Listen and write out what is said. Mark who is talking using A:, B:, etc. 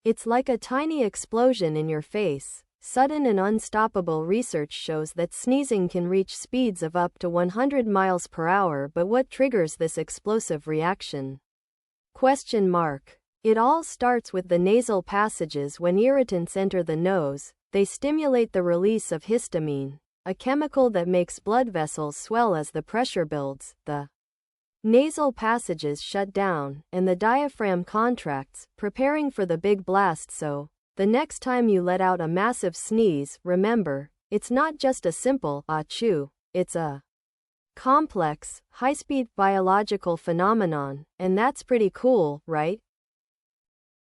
A: It's like a tiny explosion in your face. Sudden and unstoppable. Research shows that sneezing can reach speeds of up to 100 miles per hour, but what triggers this explosive reaction? Question mark. It all starts with the nasal passages. When irritants enter the nose, they stimulate the release of histamine, a chemical that makes blood vessels swell as the pressure builds. The nasal passages shut down, and the diaphragm contracts, preparing for the big blast. So, the next time you let out a massive sneeze, remember, it's not just a simple achoo, it's a complex, high-speed biological phenomenon, and that's pretty cool, right?